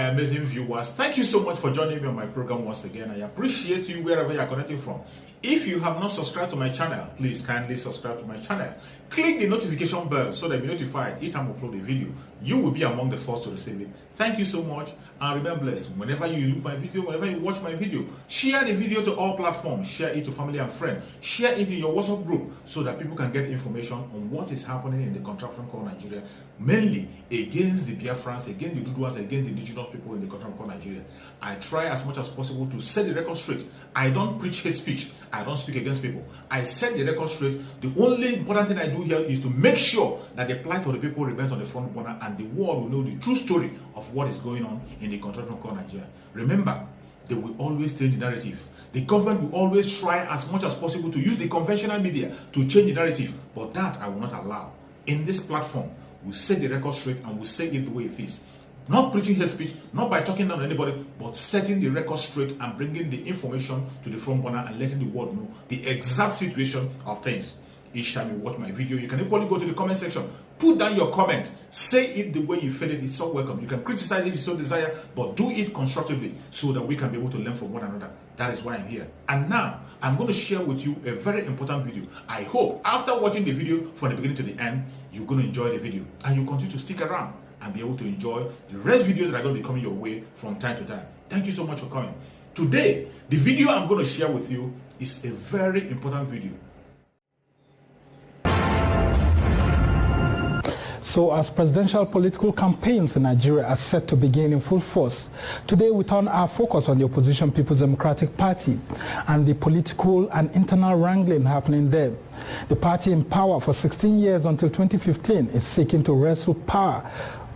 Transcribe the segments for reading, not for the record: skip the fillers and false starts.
amazing viewers. Thank you so much for joining me on my program once again. I appreciate you wherever you are connecting from. If you have not subscribed to my channel, please kindly subscribe to my channel. Click the notification bell so that you'll be notified each time I upload a video. You will be among the first to receive it. Thank you so much and remain blessed. Whenever you look my video, whenever you watch my video, share the video to all platforms. Share it to family and friends. Share it in your WhatsApp group so that people can get information on what is happening in the contraption called Nigeria, mainly against the Biafrans, against the Duduas, against the indigenous people in the contraption called Nigeria. I try as much as possible to set the record straight. I don't preach hate speech. I don't speak against people. I set the record straight. The only important thing I do here is to make sure that the plight of the people remains on the front burner and the world will know the true story of what is going on in the contraption called Nigeria. Remember, they will always change the narrative. The government will always try as much as possible to use the conventional media to change the narrative, but that I will not allow. In this platform, we'll set the record straight and we'll say it the way it is. Not preaching hate speech, not by talking down to anybody, but setting the record straight and bringing the information to the front burner and letting the world know the exact situation of things. Each time you watch my video, you can equally go to the comment section, put down your comment, say it the way you feel it. It's so welcome. You can criticize if you so desire, but do it constructively so that we can be able to learn from one another. That is why I'm here. And now, I'm going to share with you a very important video. I hope after watching the video from the beginning to the end, you're going to enjoy the video and you continue to stick around and be able to enjoy the rest videos that are going to be coming your way from time to time. Thank you so much for coming. Today, the video I'm going to share with you is a very important video. So as presidential political campaigns in Nigeria are set to begin in full force, today we turn our focus on the opposition People's Democratic Party and the political and internal wrangling happening there. The party in power for 16 years until 2015 is seeking to wrestle power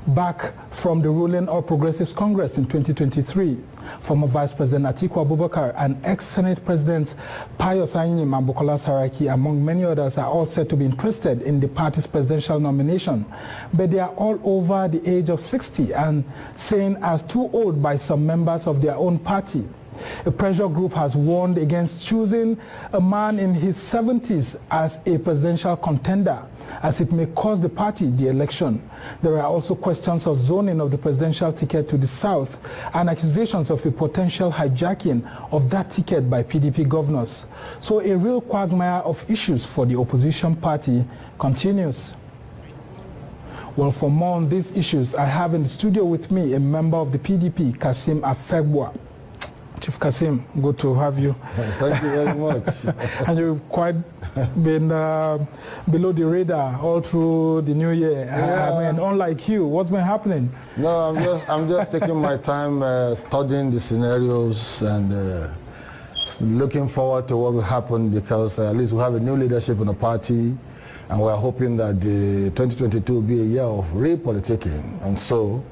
back from the ruling All Progressives Congress in 2023. Former Vice President Atiku Abubakar and ex-Senate Presidents Pius Anyim and Bukola Saraki, among many others, are all said to be interested in the party's presidential nomination. But they are all over the age of 60 and seen as too old by some members of their own party. A pressure group has warned against choosing a man in his 70s as a presidential contender, as it may cost the party the election. There are also questions of zoning of the presidential ticket to the south and accusations of a potential hijacking of that ticket by PDP governors. So a real quagmire of issues for the opposition party continues. Well, for more on these issues, I have in the studio with me a member of the PDP, Kasim Afegbua. Chief Kasim, good to have you. Thank you very much. And you've quite been below the radar all through the new year. Yeah. I mean, unlike you, what's been happening? No, I'm just taking my time studying the scenarios and looking forward to what will happen, because at least we have a new leadership in the party and we're hoping that the 2022 will be a year of real politicking. And so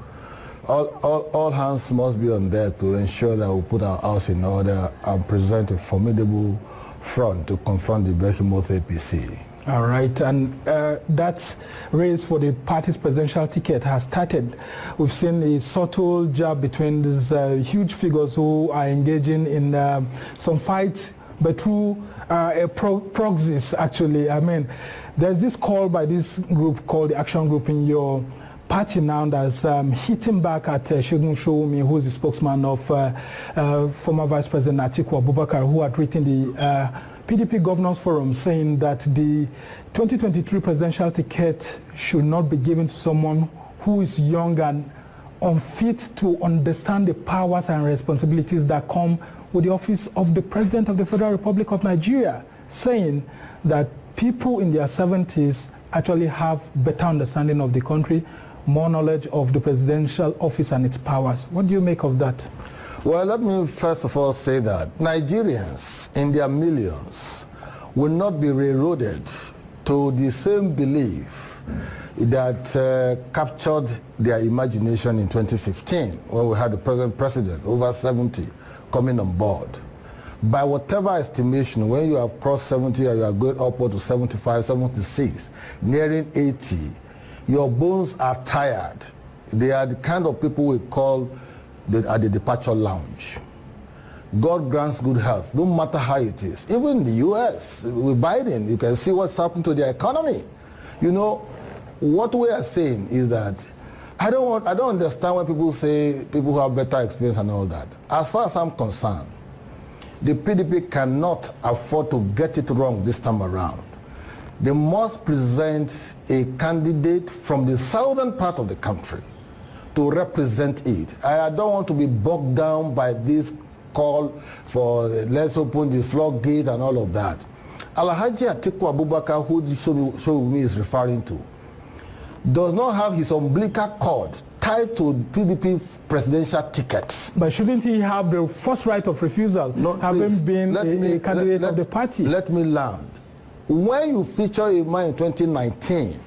all hands must be on deck to ensure that we put our house in order and present a formidable front to confront the behemoth APC. All right, and that race for the party's presidential ticket has started. We've seen a subtle jab between these huge figures who are engaging in some fights, but through proxies, actually. I mean, there's this call by this group called the Action Group in your party now that's hitting back at Segun Showunmi, who is the spokesman of former Vice President Atiku Abubakar, who had written the PDP Governors Forum, saying that the 2023 presidential ticket should not be given to someone who is young and unfit to understand the powers and responsibilities that come with the office of the President of the Federal Republic of Nigeria, saying that people in their 70s actually have better understanding of the country, more knowledge of the presidential office and its powers. What do you make of that? Well, let me first of all say that Nigerians in their millions will not be railroaded to the same belief that captured their imagination in 2015 when we had the present president, over 70, coming on board. By whatever estimation, when you have crossed 70 or you are going upward to 75, 76, nearing 80, your bones are tired. They are the kind of people we call at the departure lounge. God grants good health, no matter how it is. Even in the US, with Biden, you can see what's happened to their economy. You know, what we are saying is that I don't understand when people say people who have better experience and all that. As far as I'm concerned, the PDP cannot afford to get it wrong this time around. They must present a candidate from the southern part of the country to represent it. I don't want to be bogged down by this call for let's open the floodgate and all of that. Alhaji Atiku Abubakar, who Showumi is referring to, does not have his umbilical cord tied to PDP presidential tickets. But shouldn't he have the first right of refusal, having been a candidate of the party? Let me land. When you feature a man in 2019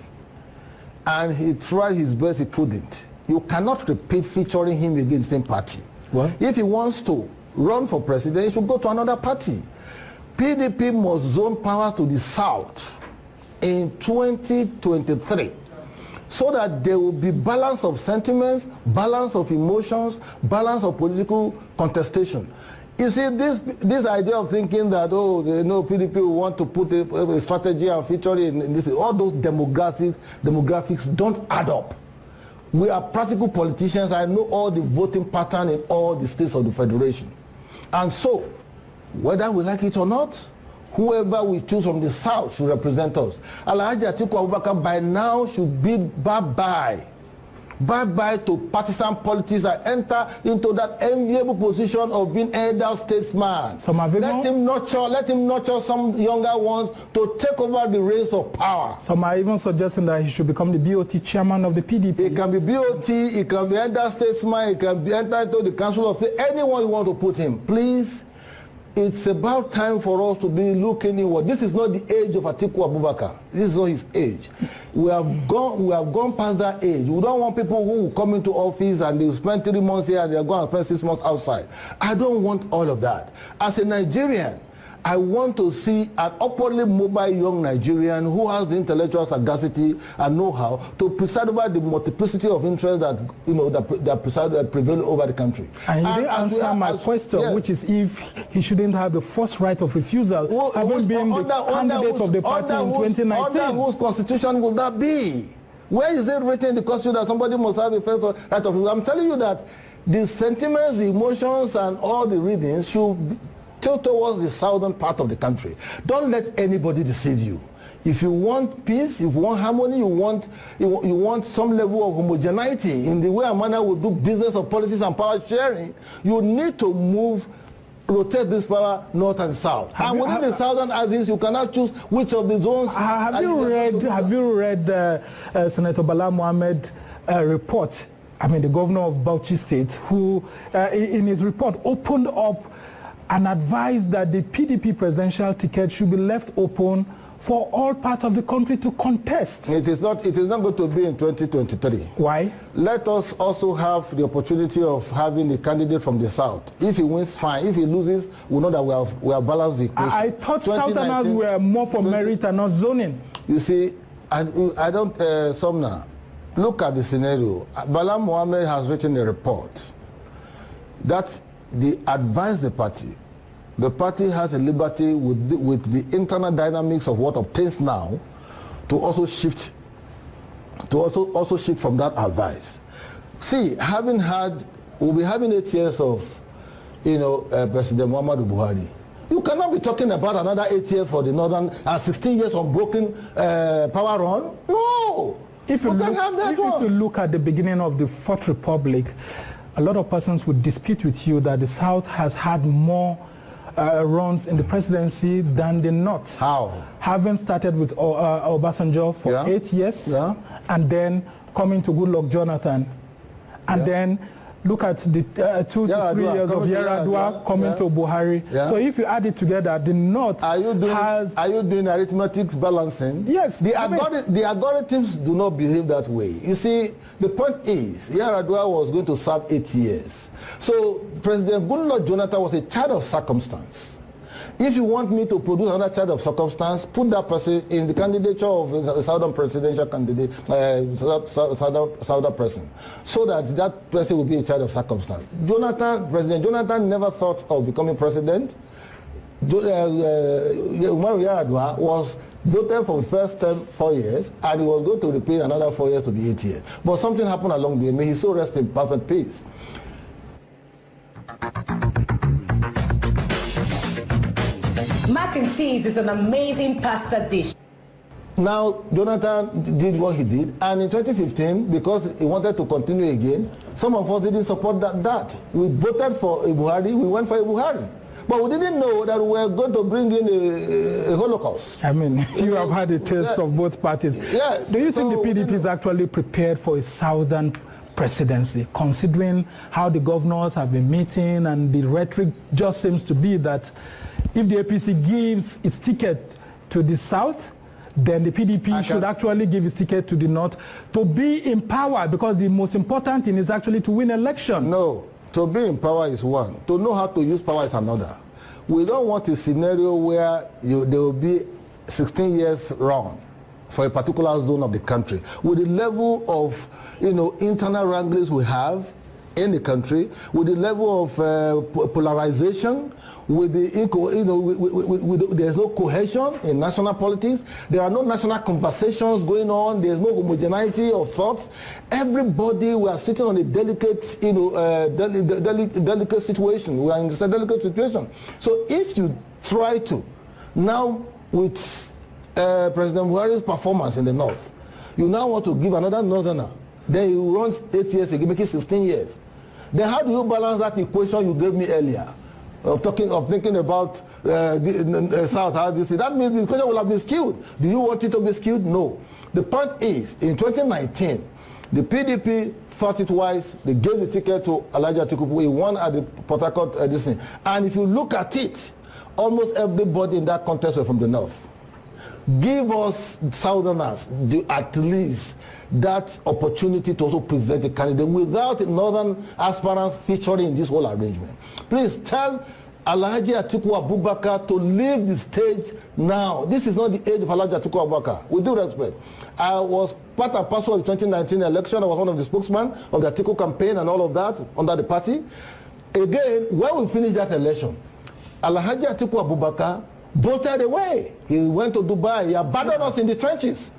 and he tried his best, he couldn't, you cannot repeat featuring him against the same party. What? If he wants to run for president, he should go to another party. PDP must zone power to the south in 2023. So that there will be balance of sentiments, balance of emotions, balance of political contestation. You see, this idea of thinking that, PDP will want to put a strategy and feature in this, all those demographics don't add up. We are practical politicians. I know all the voting pattern in all the states of the Federation. And so, whether we like it or not, whoever we choose from the south should represent us. Alhaji Atiku Abubakar by now should be bye-bye. Bye-bye to partisan politics and enter into that enviable position of being elder statesman. Let him nurture some younger ones to take over the reins of power. Some are even suggesting that he should become the BOT chairman of the PDP. It can be BOT, it can be elder statesman, it can be enter into the council of state, anyone you want to put him. Please, it's about time for us to be looking inward. This is not the age of Atiku Abubakar. This is not his age. We have gone past that age. We don't want people who will come into office and they will spend 3 months here and they're going to spend 6 months outside. I don't want all of that. As a Nigerian, I want to see an upwardly mobile young Nigerian who has the intellectual sagacity and know-how to preside over the multiplicity of interests that prevail over the country. And you didn't answer my question, yes, which is if he shouldn't have the first right of refusal, having been the candidate of the party in 2019. Under whose constitution would that be? Where is it written in the constitution that somebody must have a first right of refusal? I'm telling you that the sentiments, the emotions, and all the readings should be towards the southern part of the country. Don't let anybody deceive you. If you want peace, if you want harmony, you want some level of homogeneity in the way a manner will do business of politics and power sharing, you need to rotate this power north and south. And within the southern axis, you cannot choose which of the zones. Have you read Senator Bala Mohammed report? I mean, the governor of Bauchi State, who in his report opened up and advised that the PDP presidential ticket should be left open for all parts of the country to contest. It is not going to be in 2023. Why? Let us also have the opportunity of having a candidate from the south. If he wins, fine. If he loses, we know that we have balanced the equation. I thought Southerners were more for merit and not zoning. You see, I don't, Somna, look at the scenario. Bala Mohammed has written a report that they advise the party. The party has a liberty with the internal dynamics of what obtains now to also shift from that advice. See, we'll be having 8 years of President Muhammadu Buhari. You cannot be talking about another 8 years for the northern and 16 years of broken power run. No! If you look at the beginning of the Fourth Republic, a lot of persons would dispute with you that the South has had more runs in the presidency than the North. How? Having started with Obasanjo for 8 years, and then coming to Goodluck Jonathan, and then look at the 2 to 3 years of Yar'Adua coming to Buhari. So if you add it together, the North Are you doing arithmetic balancing? Yes. The algorithms do not behave that way. You see, the point is, Yar'Adua was going to serve 8 years. So President Goodluck Jonathan was a child of circumstance. If you want me to produce another child of circumstance, put that person in the candidature of the southern presidential candidate, southern person, so that person will be a child of circumstance. President Jonathan never thought of becoming president. Umar Yar'Adua was voted for the first term 4 years, and he was going to repeat another 4 years to be 8 years. But something happened along the way. May he so rest in perfect peace. Mac and cheese is an amazing pasta dish. Now, Jonathan did what he did, and in 2015, because he wanted to continue again, some of us didn't support that. We voted for a Buhari, we went for a Buhari. But we didn't know that we were going to bring in a Holocaust. I mean, you have had a taste of both parties. Yes. Do you think the PDP is actually prepared for a southern presidency, considering how the governors have been meeting, and the rhetoric just seems to be that if the APC gives its ticket to the south, then the PDP should actually give its ticket to the north to be in power, because the most important thing is actually to win election. No, to be in power is one. To know how to use power is another. We don't want a scenario where there will be 16 years run for a particular zone of the country. With the level of internal wranglings we have in the country, with the level of polarization, with the there's no cohesion in national politics. There are no national conversations going on. There's no homogeneity of thoughts. Everybody, we are sitting on a delicate, delicate situation. We are in a delicate situation. So if you try to now with President Buhari's performance in the north, you now want to give another northerner, then he runs 8 years again, making 16 years. Then how do you balance that equation you gave me earlier of thinking about South? How do you see? That means the equation will have been skewed. Do you want it to be skewed? No. The point is, in 2019, the PDP thought it wise. They gave the ticket to Elijah Atiku. He won at the Port Harcourt edition. And if you look at it, almost everybody in that contest were from the north. Give us Southerners at least that opportunity to also present a candidate without northern aspirants featuring in this whole arrangement. Please tell Alhaji Atiku Abubakar to leave the stage now. This is not the age of Alhaji Atiku Abubakar. With due respect, I was part and parcel of the 2019 election. I was one of the spokesmen of the Atiku campaign and all of that under the party. Again, when we finished that election, Alhaji Atiku Abubakar bolted away. He went to Dubai. He abandoned us in the trenches.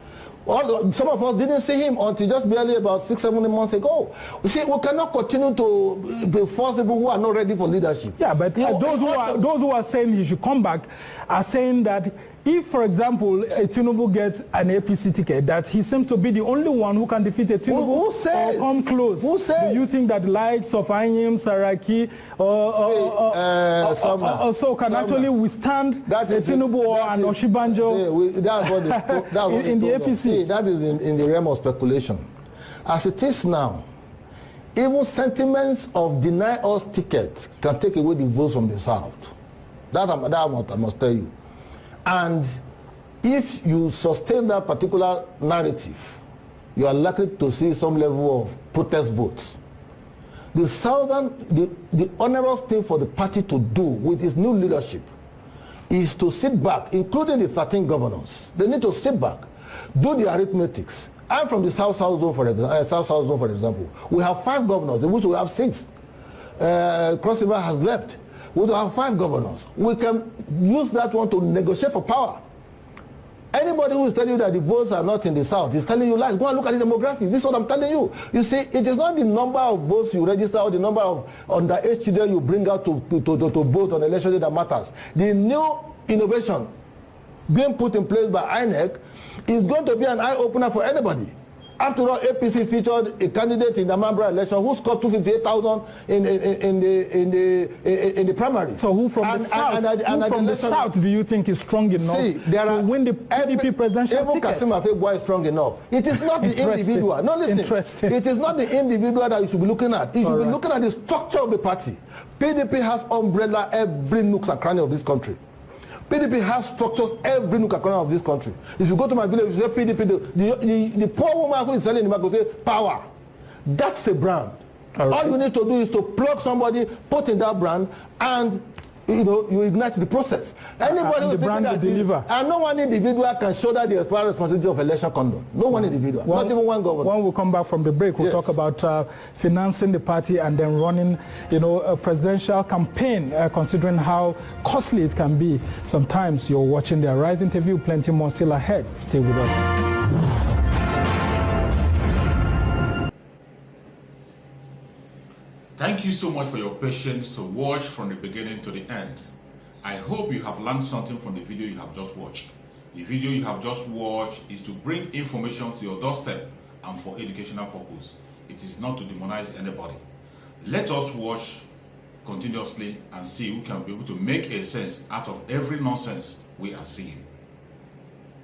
Some of us didn't see him until just barely about 6-7 months ago. You see, we cannot continue to force people who are not ready for leadership. Yeah, but those who are saying he should come back are saying that if, for example, Tinubu gets an APC ticket, that he seems to be the only one who can defeat a Tinubu who says? Or come close. Who says? Do you think that likes of Anyim, Saraki, or so can actually withstand a Tinubu or an Oshibanjo in the APC? See, that is in the realm of speculation. As it is now, even sentiments of deny us tickets can take away the votes from the south. That I must tell you. And if you sustain that particular narrative, you are likely to see some level of protest votes. The onerous thing for the party to do with its new leadership is to sit back, including the 13 governors. They need to sit back, do the arithmetics. I'm from the South-South zone, for example. We have 5 governors, in which we have 6. Cross River has left. We have 5 governors. We can use that one to negotiate for power. Anybody who is telling you that the votes are not in the south is telling you lies. Go and look at the demographics. This is what I'm telling you. You see, it is not the number of votes you register or the number of underage children you bring out to vote on election day that matters. The new innovation being put in place by INEC is going to be an eye-opener for anybody. After all, APC featured a candidate in the Amambra election who scored 258,000 in the primary. So who from the south do you think is strong enough to win the PDP presidential ticket? Even Kasim Afebua is strong enough. It is not the individual. No, listen. It is not the individual that you should be looking at. You should be looking at the structure of the party. PDP has umbrella every nook and cranny of this country. PDP has structures every nook and corner of this country. If you go to my village, you say PDP, the poor woman who is selling the market will say power. That's a brand. All you need to do is to plug somebody, put in that brand, and you ignite the process. Anybody will think that and no one individual can shoulder the responsibility of election conduct. No one individual, not even one government. When we come back from the break, we'll talk about financing the party and then running, a presidential campaign, considering how costly it can be. Sometimes you're watching the Arise interview, plenty more still ahead. Stay with us. Thank you so much for your patience to watch from the beginning to the end. I hope you have learned something from the video you have just watched. The video you have just watched is to bring information to your doorstep and for educational purpose. It is not to demonize anybody. Let us watch continuously and see who can be able to make a sense out of every nonsense we are seeing.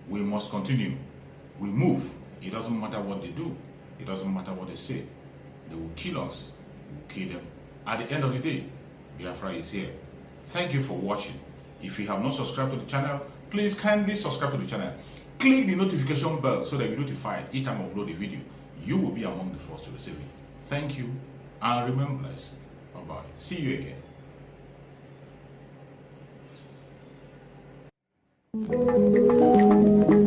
We must continue. We move. It doesn't matter what they do. It doesn't matter what they say. They will kill us. Kill them. At the end of the day, Biafra is here. Thank you for watching. If you have not subscribed to the channel, please kindly subscribe to the channel. Click the notification bell so that you're notified each time I upload a video. You will be among the first to receive it. Thank you and remember blessed. Bye-bye. See you again.